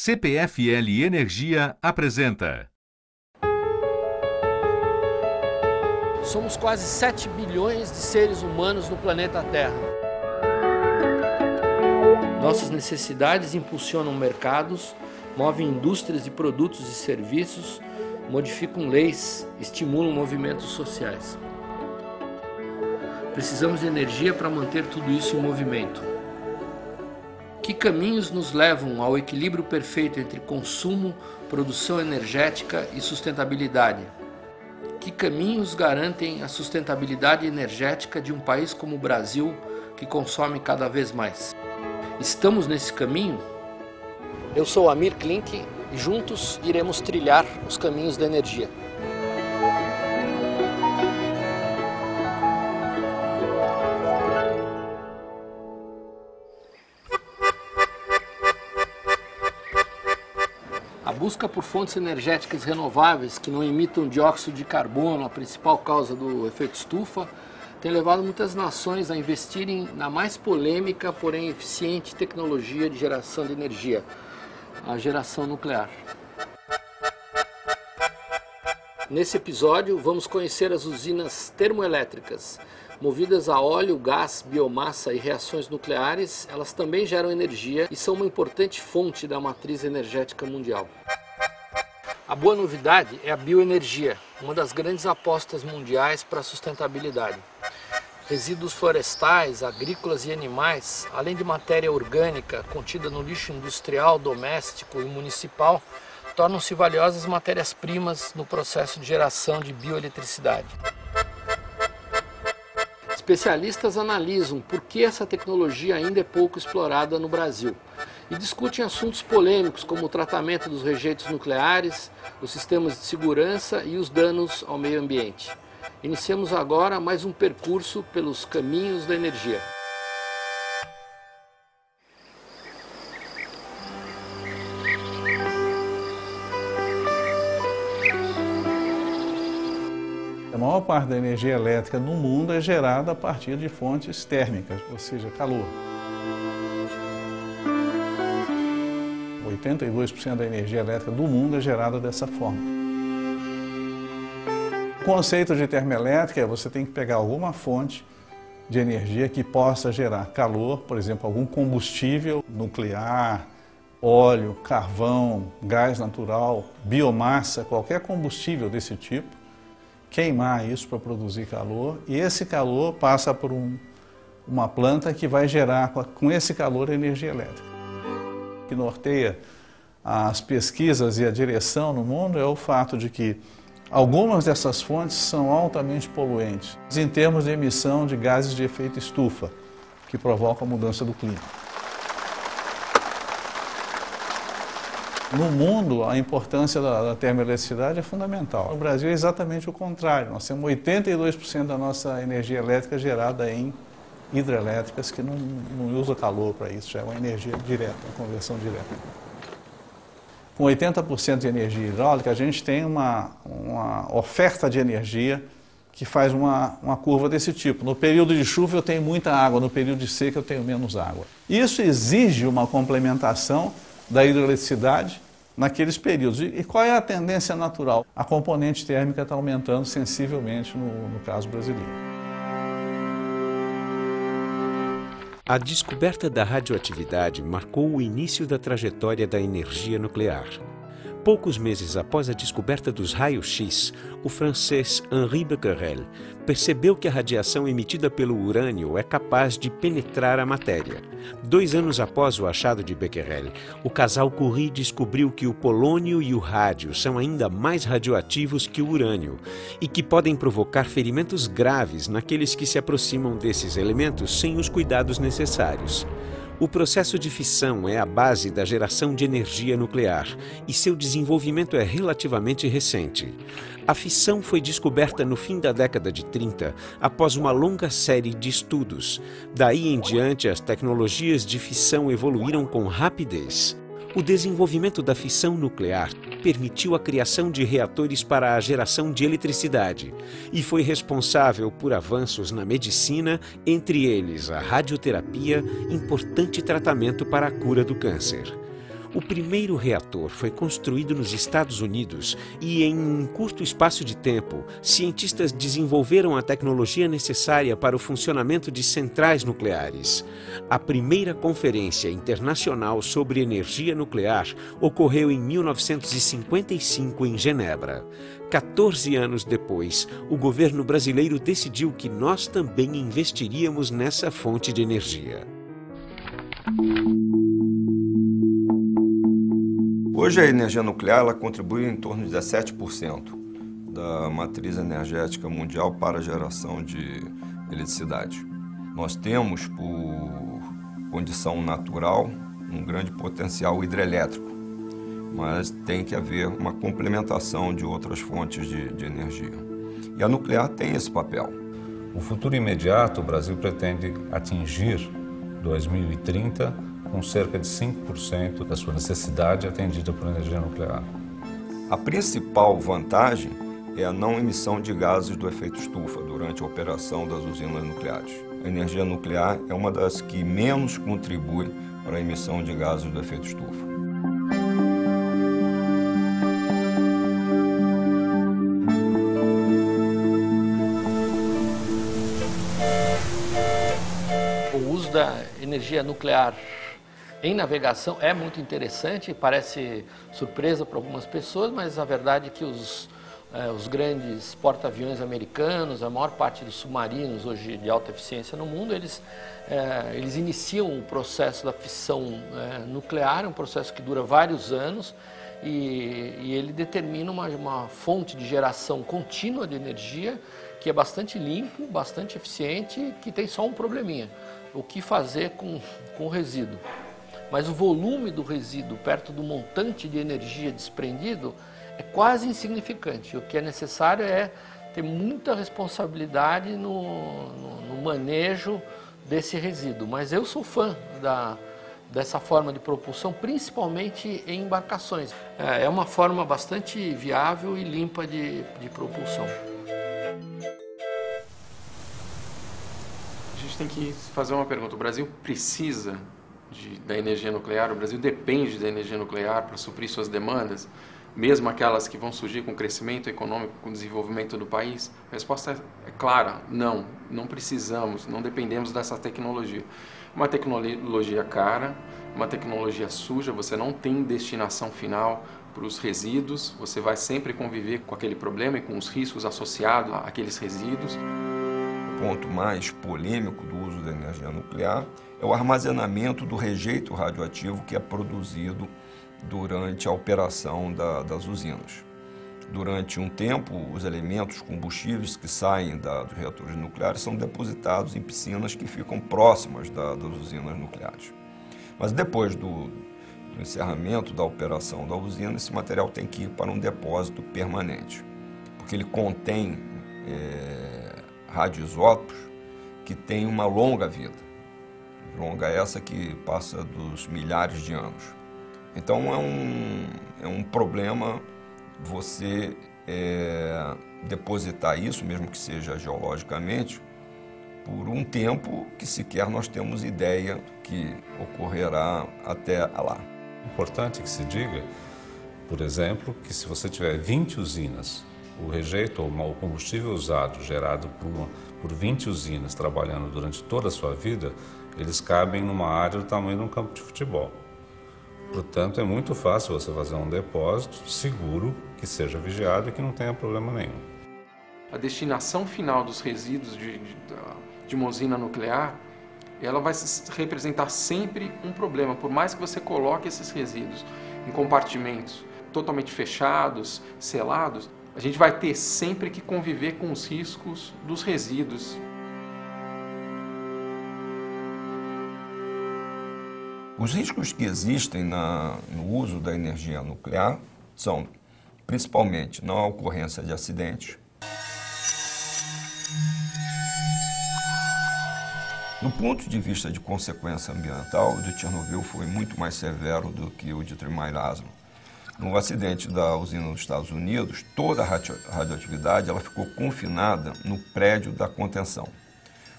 CPFL Energia apresenta. Somos quase 7 bilhões de seres humanos no planeta Terra. Nossas necessidades impulsionam mercados, movem indústrias de produtos e serviços, modificam leis, estimulam movimentos sociais. Precisamos de energia para manter tudo isso em movimento. Que caminhos nos levam ao equilíbrio perfeito entre consumo, produção energética e sustentabilidade? Que caminhos garantem a sustentabilidade energética de um país como o Brasil, que consome cada vez mais? Estamos nesse caminho? Eu sou Amir Klink e juntos iremos trilhar os caminhos da energia. A busca por fontes energéticas renováveis que não emitam dióxido de carbono, a principal causa do efeito estufa, tem levado muitas nações a investirem na mais polêmica, porém eficiente tecnologia de geração de energia, a geração nuclear. Nesse episódio, vamos conhecer as usinas termoelétricas. Movidas a óleo, gás, biomassa e reações nucleares, elas também geram energia e são uma importante fonte da matriz energética mundial. A boa novidade é a bioenergia, uma das grandes apostas mundiais para a sustentabilidade. Resíduos florestais, agrícolas e animais, além de matéria orgânica contida no lixo industrial, doméstico e municipal, tornam-se valiosas matérias-primas no processo de geração de bioeletricidade. Especialistas analisam por que essa tecnologia ainda é pouco explorada no Brasil e discutem assuntos polêmicos como o tratamento dos rejeitos nucleares, os sistemas de segurança e os danos ao meio ambiente. Iniciamos agora mais um percurso pelos caminhos da energia. A maior parte da energia elétrica no mundo é gerada a partir de fontes térmicas, ou seja, calor. 82% da energia elétrica do mundo é gerada dessa forma. O conceito de termoelétrica é você tem que pegar alguma fonte de energia que possa gerar calor, por exemplo, algum combustível nuclear, óleo, carvão, gás natural, biomassa, qualquer combustível desse tipo, queimar isso para produzir calor, e esse calor passa por uma planta que vai gerar com esse calor energia elétrica. O que norteia as pesquisas e a direção no mundo é o fato de que algumas dessas fontes são altamente poluentes, em termos de emissão de gases de efeito estufa, que provocam a mudança do clima. No mundo, a importância da termoeletricidade é fundamental. No Brasil é exatamente o contrário. Nós temos 82% da nossa energia elétrica gerada em hidrelétricas que não usa calor para isso, já é uma energia direta, uma conversão direta. Com 80% de energia hidráulica, a gente tem uma oferta de energia que faz uma curva desse tipo. No período de chuva eu tenho muita água, no período de seca eu tenho menos água. Isso exige uma complementação da hidroeletricidade naqueles períodos. E qual é a tendência natural? A componente térmica está aumentando sensivelmente no caso brasileiro. A descoberta da radioatividade marcou o início da trajetória da energia nuclear. Poucos meses após a descoberta dos raios-x, o francês Henri Becquerel percebeu que a radiação emitida pelo urânio é capaz de penetrar a matéria. 2 anos após o achado de Becquerel, o casal Curie descobriu que o polônio e o rádio são ainda mais radioativos que o urânio e que podem provocar ferimentos graves naqueles que se aproximam desses elementos sem os cuidados necessários. O processo de fissão é a base da geração de energia nuclear e seu desenvolvimento é relativamente recente. A fissão foi descoberta no fim da década de 30, após uma longa série de estudos. Daí em diante, as tecnologias de fissão evoluíram com rapidez. O desenvolvimento da fissão nuclear permitiu a criação de reatores para a geração de eletricidade e foi responsável por avanços na medicina, entre eles a radioterapia, importante tratamento para a cura do câncer. O primeiro reator foi construído nos Estados Unidos e, em um curto espaço de tempo, cientistas desenvolveram a tecnologia necessária para o funcionamento de centrais nucleares. A primeira Conferência Internacional sobre Energia Nuclear ocorreu em 1955 em Genebra. 14 anos depois, o governo brasileiro decidiu que nós também investiríamos nessa fonte de energia. Hoje a energia nuclear ela contribui em torno de 17% da matriz energética mundial para a geração de eletricidade. Nós temos, por condição natural, um grande potencial hidrelétrico, mas tem que haver uma complementação de outras fontes de energia. E a nuclear tem esse papel. No futuro imediato, o Brasil pretende atingir 2030 com cerca de 5% da sua necessidade atendida por energia nuclear. A principal vantagem é a não emissão de gases do efeito estufa durante a operação das usinas nucleares. A energia nuclear é uma das que menos contribui para a emissão de gases do efeito estufa. O uso da energia nuclear em navegação é muito interessante, parece surpresa para algumas pessoas, mas a verdade é que os grandes porta-aviões americanos, a maior parte dos submarinos hoje de alta eficiência no mundo, eles iniciam o processo da fissão nuclear, um processo que dura vários anos e ele determina uma fonte de geração contínua de energia que é bastante limpo, bastante eficiente, que tem só um probleminha: o que fazer com o resíduo. Mas o volume do resíduo perto do montante de energia desprendido é quase insignificante. O que é necessário é ter muita responsabilidade no manejo desse resíduo. Mas eu sou fã dessa forma de propulsão, principalmente em embarcações. É uma forma bastante viável e limpa de propulsão. A gente tem que fazer uma pergunta. O Brasil precisa da energia nuclear? O Brasil depende da energia nuclear para suprir suas demandas, mesmo aquelas que vão surgir com o crescimento econômico, com o desenvolvimento do país? A resposta é clara: não precisamos, não dependemos dessa tecnologia. Uma tecnologia cara, uma tecnologia suja, você não tem destinação final para os resíduos, você vai sempre conviver com aquele problema e com os riscos associados àqueles resíduos. O ponto mais polêmico do uso da energia nuclear é o armazenamento do rejeito radioativo que é produzido durante a operação das usinas. Durante um tempo, os elementos combustíveis que saem dos reatores nucleares são depositados em piscinas que ficam próximas das usinas nucleares. Mas depois do encerramento da operação da usina, esse material tem que ir para um depósito permanente, porque ele contém radioisótopos que têm uma longa vida. Longa essa que passa dos milhares de anos. Então é um problema você depositar isso, mesmo que seja geologicamente, por um tempo que sequer nós temos ideia que ocorrerá até lá. É importante que se diga, por exemplo, que se você tiver 20 usinas, o rejeito ou o combustível usado, gerado por 20 usinas trabalhando durante toda a sua vida, eles cabem numa área do tamanho de um campo de futebol. Portanto, é muito fácil você fazer um depósito seguro, que seja vigiado e que não tenha problema nenhum. A destinação final dos resíduos de uma usina nuclear, ela vai representar sempre um problema, por mais que você coloque esses resíduos em compartimentos totalmente fechados, selados, a gente vai ter sempre que conviver com os riscos dos resíduos. Os riscos que existem no uso da energia nuclear são, principalmente, não a ocorrência de acidentes. Do ponto de vista de consequência ambiental, o de Chernobyl foi muito mais severo do que o de Three Mile Island. No acidente da usina nos Estados Unidos, toda a radioatividade ela ficou confinada no prédio da contenção.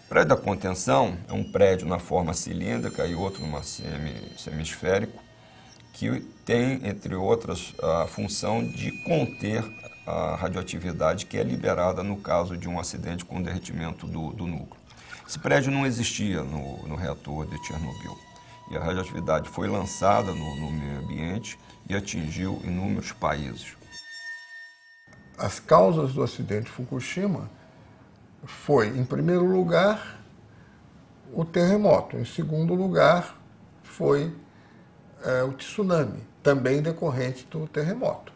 O prédio da contenção é um prédio na forma cilíndrica e outro numa semi-esférico, que tem, entre outras, a função de conter a radioatividade que é liberada no caso de um acidente com derretimento do núcleo. Esse prédio não existia no reator de Chernobyl e a radioatividade foi lançada no meio ambiente e atingiu inúmeros países. As causas do acidente de Fukushima foi, em primeiro lugar, o terremoto. Em segundo lugar, foi o tsunami, também decorrente do terremoto.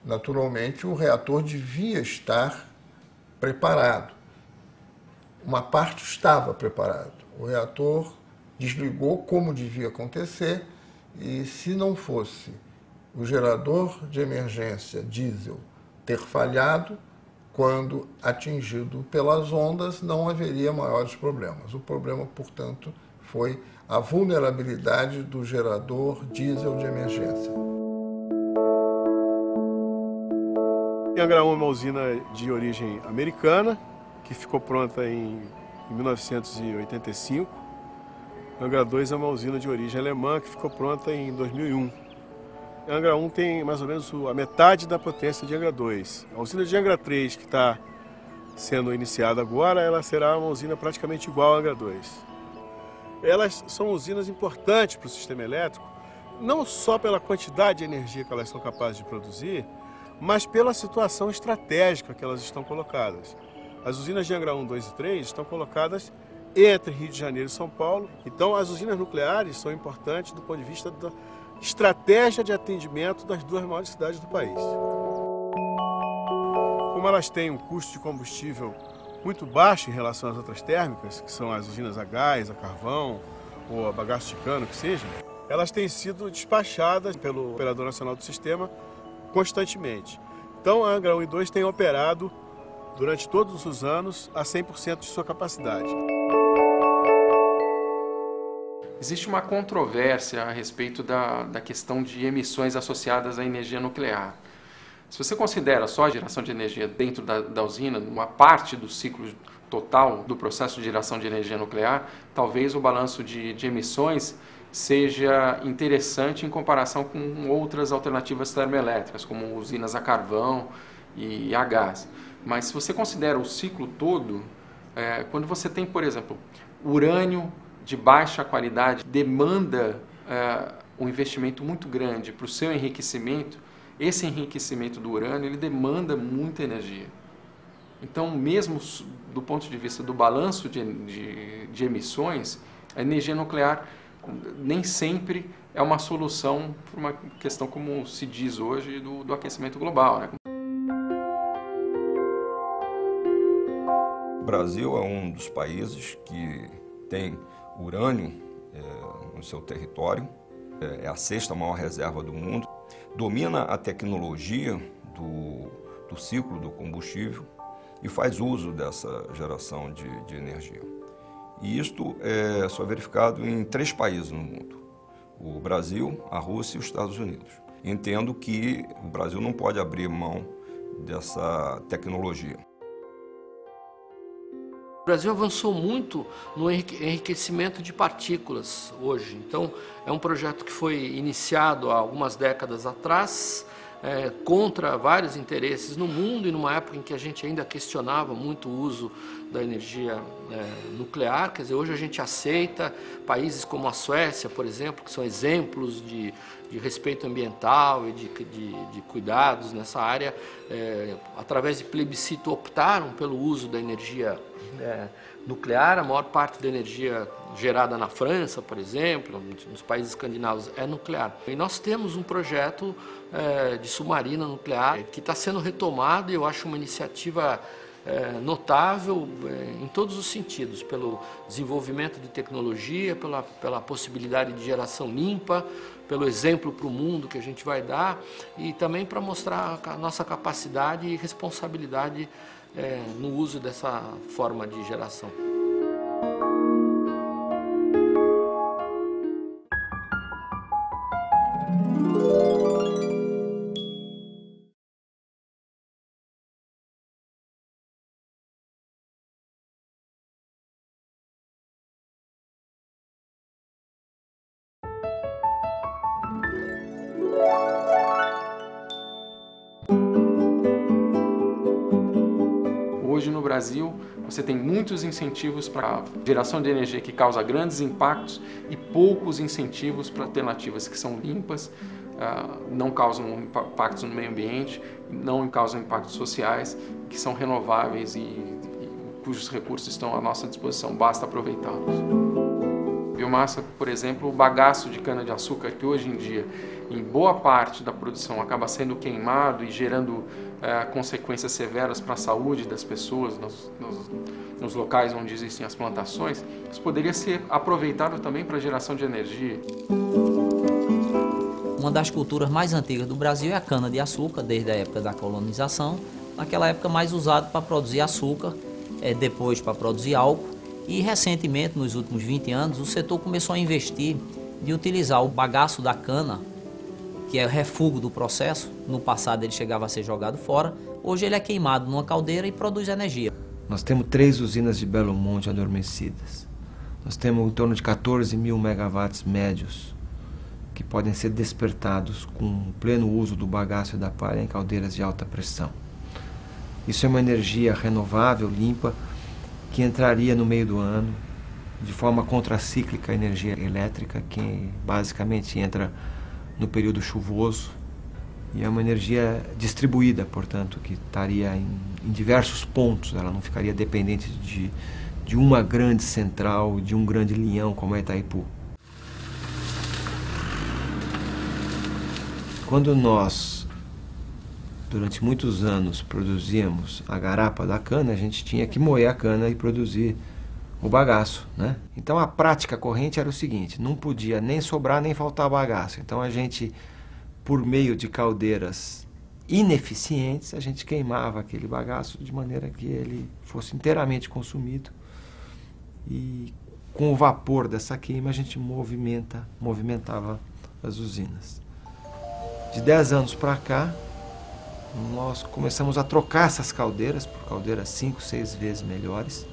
Naturalmente, o reator devia estar preparado. Uma parte estava preparado. O reator desligou como devia acontecer e, se não fosse o gerador de emergência diesel ter falhado, quando atingido pelas ondas, não haveria maiores problemas. O problema, portanto, foi a vulnerabilidade do gerador diesel de emergência. Angra 1 é uma usina de origem americana, que ficou pronta em 1985. Angra 2 é uma usina de origem alemã, que ficou pronta em 2001. Angra 1 tem mais ou menos a metade da potência de Angra 2. A usina de Angra 3, que está sendo iniciada agora, ela será uma usina praticamente igual à Angra 2. Elas são usinas importantes para o sistema elétrico, não só pela quantidade de energia que elas são capazes de produzir, mas pela situação estratégica que elas estão colocadas. As usinas de Angra 1, 2 e 3 estão colocadas entre Rio de Janeiro e São Paulo. Então, as usinas nucleares são importantes do ponto de vista da estratégia de atendimento das duas maiores cidades do país. Como elas têm um custo de combustível muito baixo em relação às outras térmicas, que são as usinas a gás, a carvão ou a bagaço de cano, que seja, elas têm sido despachadas pelo Operador Nacional do Sistema constantemente. Então, a Angra 1 e 2 têm operado durante todos os anos a 100% de sua capacidade. Existe uma controvérsia a respeito da questão de emissões associadas à energia nuclear. Se você considera só a geração de energia dentro da usina, uma parte do ciclo total do processo de geração de energia nuclear, talvez o balanço de emissões seja interessante em comparação com outras alternativas termoelétricas, como usinas a carvão e a gás. Mas se você considera o ciclo todo, quando você tem, por exemplo, urânio de baixa qualidade, demanda um investimento muito grande para o seu enriquecimento, esse enriquecimento do urânio ele demanda muita energia. Então, mesmo do ponto de vista do balanço de emissões, a energia nuclear nem sempre é uma solução para uma questão, como se diz hoje, do aquecimento global, né? O Brasil é um dos países que tem urânio no seu território, é a sexta maior reserva do mundo, domina a tecnologia do ciclo do combustível e faz uso dessa geração de energia. E isto é só verificado em 3 países no mundo: o Brasil, a Rússia e os Estados Unidos. Entendo que o Brasil não pode abrir mão dessa tecnologia. O Brasil avançou muito no enriquecimento de partículas hoje. Então, é um projeto que foi iniciado há algumas décadas atrás, contra vários interesses no mundo e numa época em que a gente ainda questionava muito o uso da energia nuclear. Quer dizer, hoje a gente aceita países como a Suécia, por exemplo, que são exemplos de respeito ambiental e de cuidados nessa área, através de plebiscito optaram pelo uso da energia nuclear. A maior parte da energia gerada na França, por exemplo, nos países escandinavos, é nuclear. E nós temos um projeto de submarina nuclear que está sendo retomado, e eu acho uma iniciativa notável em todos os sentidos, pelo desenvolvimento de tecnologia, pela possibilidade de geração limpa, pelo exemplo para o mundo que a gente vai dar, e também para mostrar a nossa capacidade e responsabilidade no uso dessa forma de geração. no Brasil você tem muitos incentivos para geração de energia que causa grandes impactos e poucos incentivos para alternativas que são limpas, não causam impactos no meio ambiente, não causam impactos sociais, que são renováveis e cujos recursos estão à nossa disposição, basta aproveitá-los. Biomassa, por exemplo, o bagaço de cana-de-açúcar, que hoje em dia, em boa parte da produção, acaba sendo queimado e gerando consequências severas para a saúde das pessoas nos locais onde existem as plantações, isso poderia ser aproveitado também para a geração de energia. Uma das culturas mais antigas do Brasil é a cana-de-açúcar, desde a época da colonização, naquela época mais usado para produzir açúcar, depois para produzir álcool. E recentemente, nos últimos 20 anos, o setor começou a investir de utilizar o bagaço da cana, que é o refúgio do processo. No passado ele chegava a ser jogado fora, hoje ele é queimado numa caldeira e produz energia. Nós temos 3 usinas de Belo Monte adormecidas. Nós temos em torno de 14 mil megawatts médios que podem ser despertados com o pleno uso do bagaço e da palha em caldeiras de alta pressão. Isso é uma energia renovável, limpa, que entraria no meio do ano, de forma contracíclica, a energia elétrica, que basicamente entra no período chuvoso, e é uma energia distribuída, portanto, que estaria em diversos pontos, ela não ficaria dependente de uma grande central, de um grande linhão como é Itaipu. Quando nós, durante muitos anos, produzíamos a garapa da cana, a gente tinha que moer a cana e produzir o bagaço, né? Então a prática corrente era o seguinte, não podia nem sobrar nem faltar bagaço. Então a gente, por meio de caldeiras ineficientes, a gente queimava aquele bagaço de maneira que ele fosse inteiramente consumido. E com o vapor dessa queima a gente movimentava as usinas. De 10 anos para cá, nós começamos a trocar essas caldeiras por caldeiras 5, 6 vezes melhores.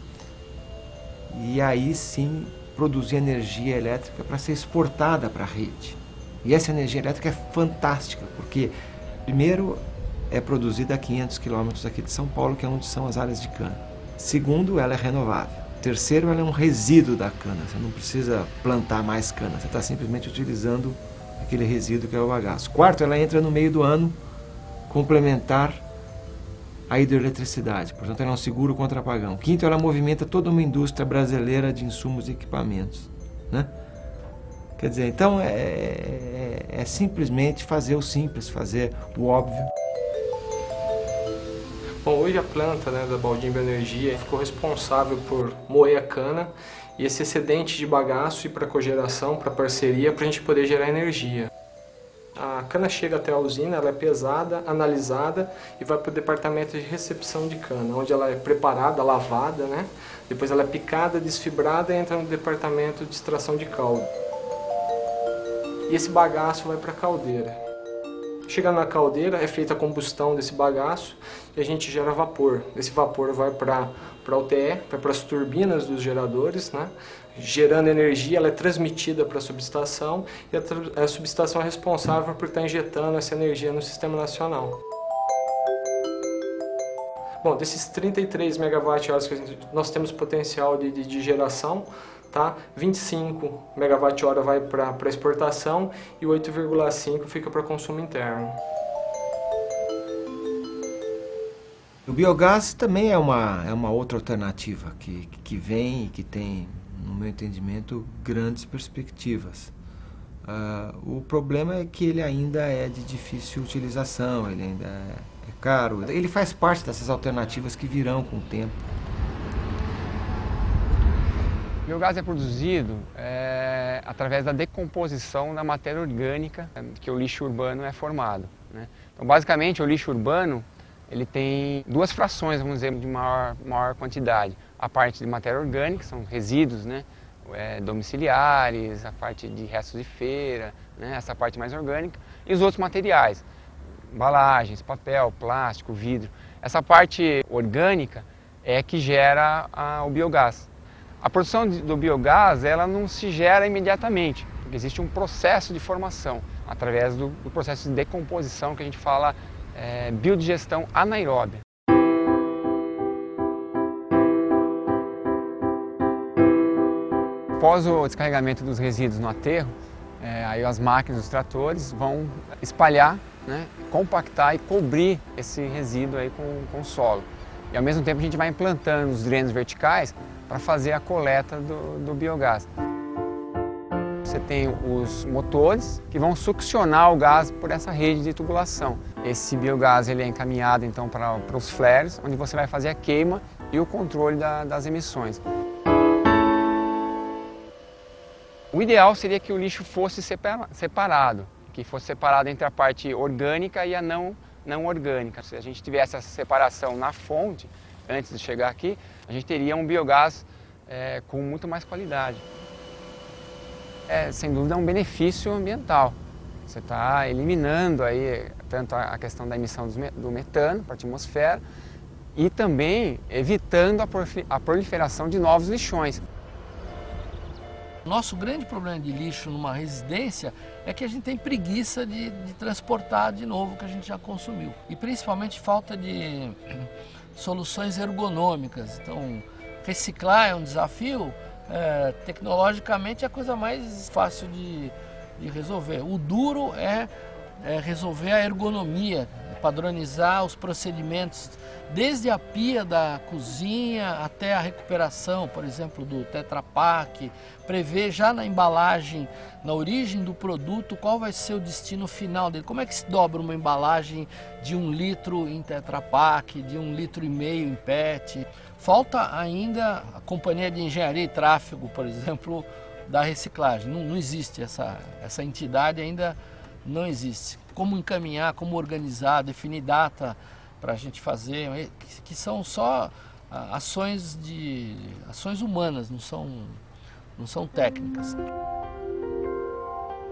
E aí sim produzir energia elétrica para ser exportada para a rede. E essa energia elétrica é fantástica, porque primeiro é produzida a 500 quilômetros aqui de São Paulo, que é onde são as áreas de cana. Segundo, ela é renovável. Terceiro, ela é um resíduo da cana, você não precisa plantar mais cana, você está simplesmente utilizando aquele resíduo que é o bagaço. Quarto, ela entra no meio do ano complementar a hidroeletricidade, portanto ela é um seguro contra apagão. Quinto, ela movimenta toda uma indústria brasileira de insumos e equipamentos, né? Quer dizer, então é simplesmente fazer o simples, fazer o óbvio. Bom, hoje a planta, né, da Baldin Bioenergia ficou responsável por moer a cana e esse excedente de bagaço ir para cogeração, para parceria, para a gente poder gerar energia. A cana chega até a usina, ela é pesada, analisada e vai para o departamento de recepção de cana, onde ela é preparada, lavada, né? Depois ela é picada, desfibrada e entra no departamento de extração de caldo. E esse bagaço vai para a caldeira. Chega na caldeira, é feita a combustão desse bagaço e a gente gera vapor. Esse vapor vai para a UTE, vai para as turbinas dos geradores, né? Gerando energia, ela é transmitida para a subestação e a subestação é responsável por estar injetando essa energia no sistema nacional. Bom, desses 33 megawatt-horas que nós temos potencial de geração, tá? 25 megawatt-hora vai para exportação e 8,5 fica para consumo interno. O biogás também é uma outra alternativa que vem e que tem, no meu entendimento, grandes perspectivas. O problema é que ele ainda é de difícil utilização, ele ainda é caro. Ele faz parte dessas alternativas que virão com o tempo. O biogás é produzido através da decomposição da matéria orgânica que o lixo urbano é formado, né? Então, basicamente, o lixo urbano ele tem duas frações, vamos dizer, de maior quantidade. A parte de matéria orgânica, são resíduos, né, domiciliares, a parte de restos de feira, né, essa parte mais orgânica, e os outros materiais, embalagens, papel, plástico, vidro. Essa parte orgânica é que gera o biogás. A produção do biogás ela não se gera imediatamente, porque existe um processo de formação, através do processo de decomposição que a gente fala biodigestão anaeróbia. Após o descarregamento dos resíduos no aterro, aí as máquinas, os tratores vão espalhar, né, compactar e cobrir esse resíduo aí com o solo. E ao mesmo tempo a gente vai implantando os drenos verticais para fazer a coleta do biogás. Você tem os motores que vão succionar o gás por essa rede de tubulação. Esse biogás ele é encaminhado então para os flares, onde você vai fazer a queima e o controle das emissões. O ideal seria que o lixo fosse separado, que fosse separado entre a parte orgânica e a não orgânica. Se a gente tivesse essa separação na fonte, antes de chegar aqui, a gente teria um biogás com muito mais qualidade. Sem dúvida, é um benefício ambiental. Você está eliminando aí tanto a questão da emissão do metano para a atmosfera e também evitando a proliferação de novos lixões. Nosso grande problema de lixo numa residência é que a gente tem preguiça de transportar de novo o que a gente já consumiu. E principalmente falta de soluções ergonômicas. Então, reciclar é um desafio, tecnologicamente é a coisa mais fácil de resolver. O duro é resolver a ergonomia, padronizar os procedimentos, desde a pia da cozinha até a recuperação, por exemplo, do Tetra Pak, prever já na embalagem, na origem do produto, qual vai ser o destino final dele. Como é que se dobra uma embalagem de 1 litro em Tetra Pak, de 1,5 litro em PET. Falta ainda a companhia de engenharia e tráfego, por exemplo, da reciclagem. Não existe essa entidade, ainda não existe. Como encaminhar, como organizar, definir data para a gente fazer, que são só ações humanas, não são técnicas.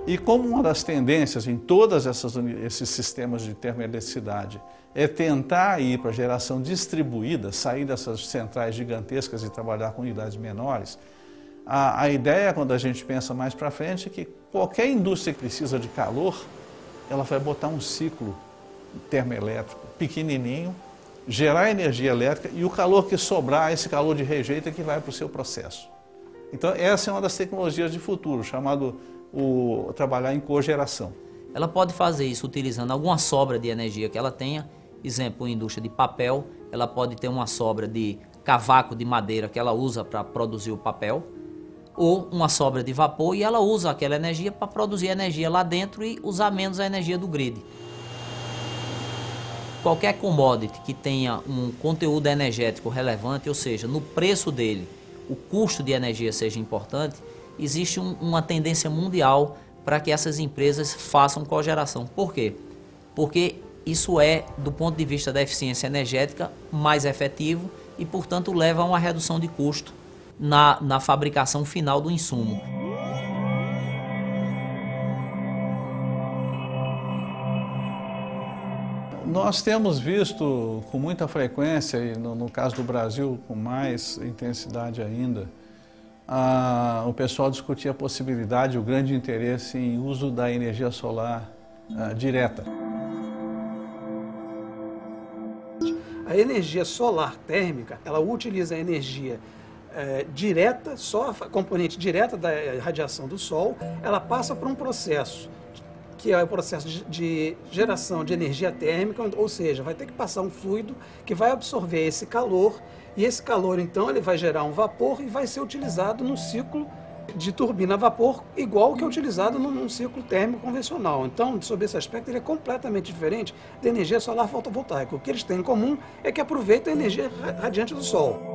E como uma das tendências em todos esses sistemas de termoeletricidade é tentar ir para a geração distribuída, sair dessas centrais gigantescas e trabalhar com unidades menores, a ideia, quando a gente pensa mais para frente, é que qualquer indústria que precisa de calor, ela vai botar um ciclo termoelétrico pequenininho, gerar energia elétrica e o calor que sobrar, esse calor de rejeito é que vai para o seu processo. Então essa é uma das tecnologias de futuro, chamado trabalhar em cogeração. Ela pode fazer isso utilizando alguma sobra de energia que ela tenha, exemplo, indústria de papel, ela pode ter uma sobra de cavaco de madeira que ela usa para produzir o papel, ou uma sobra de vapor e ela usa aquela energia para produzir energia lá dentro e usar menos a energia do grid. Qualquer commodity que tenha um conteúdo energético relevante, ou seja, no preço dele, o custo de energia seja importante, existe uma tendência mundial para que essas empresas façam cogeração. Por quê? Porque isso é, do ponto de vista da eficiência energética, mais efetivo e, portanto, leva a uma redução de custo na fabricação final do insumo. Nós temos visto com muita frequência, e no caso do Brasil com mais intensidade ainda, o pessoal discutir a possibilidade, o grande interesse em uso da energia solar direta. A energia solar térmica, ela utiliza a energia direta, só a componente direta da radiação do Sol, ela passa por um processo, que é o processo de geração de energia térmica, ou seja, vai ter que passar um fluido que vai absorver esse calor, e esse calor, então, ele vai gerar um vapor e vai ser utilizado num ciclo de turbina a vapor, igual o que é utilizado num ciclo térmico convencional. Então, sob esse aspecto, ele é completamente diferente da energia solar fotovoltaica. O que eles têm em comum é que aproveitam a energia radiante do Sol.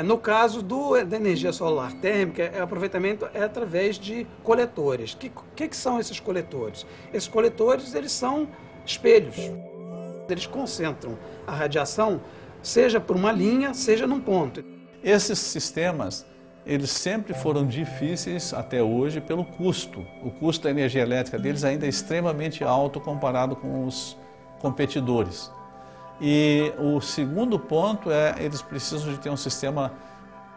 No caso da energia solar térmica, o aproveitamento é através de coletores. Que são esses coletores? Esses coletores, eles são espelhos. Eles concentram a radiação, seja por uma linha, seja num ponto. Esses sistemas, eles sempre foram difíceis até hoje pelo custo. O custo da energia elétrica deles ainda é extremamente alto comparado com os competidores. E o segundo ponto eles precisam de ter um sistema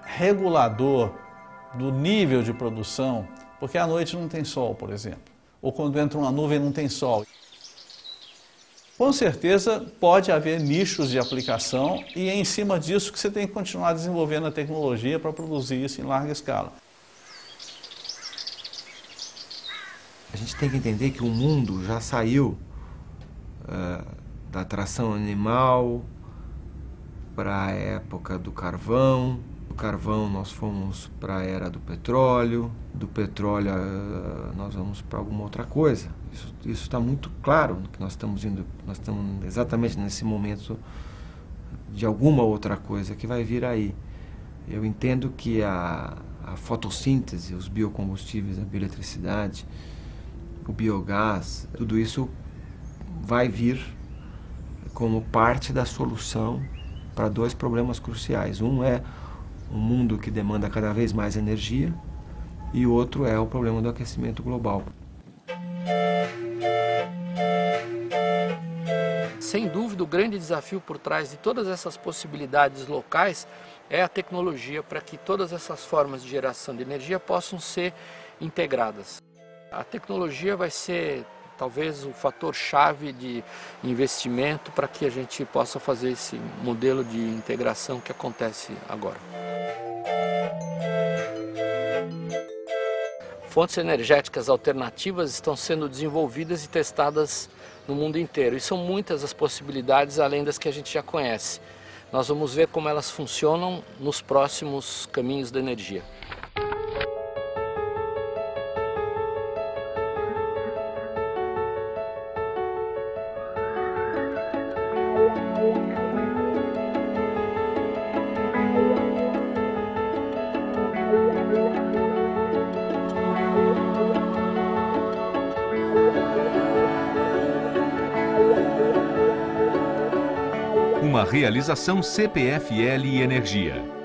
regulador do nível de produção, porque à noite não tem sol, por exemplo, ou quando entra uma nuvem não tem sol. Com certeza pode haver nichos de aplicação e é em cima disso que você tem que continuar desenvolvendo a tecnologia para produzir isso em larga escala. A gente tem que entender que o mundo já saiu da tração animal para a época do carvão. Do carvão nós fomos para a era do petróleo nós vamos para alguma outra coisa. Isso está muito claro que nós estamos exatamente nesse momento de alguma outra coisa que vai vir aí. Eu entendo que a fotossíntese, os biocombustíveis, a bioeletricidade, o biogás, tudo isso vai vir como parte da solução para dois problemas cruciais. Um é um mundo que demanda cada vez mais energia e o outro é o problema do aquecimento global. Sem dúvida, o grande desafio por trás de todas essas possibilidades locais é a tecnologia para que todas essas formas de geração de energia possam ser integradas. A tecnologia vai ser talvez o fator-chave de investimento para que a gente possa fazer esse modelo de integração que acontece agora. Fontes energéticas alternativas estão sendo desenvolvidas e testadas no mundo inteiro. E são muitas as possibilidades além das que a gente já conhece. Nós vamos ver como elas funcionam nos próximos caminhos da energia. Uma realização CPFL Energia.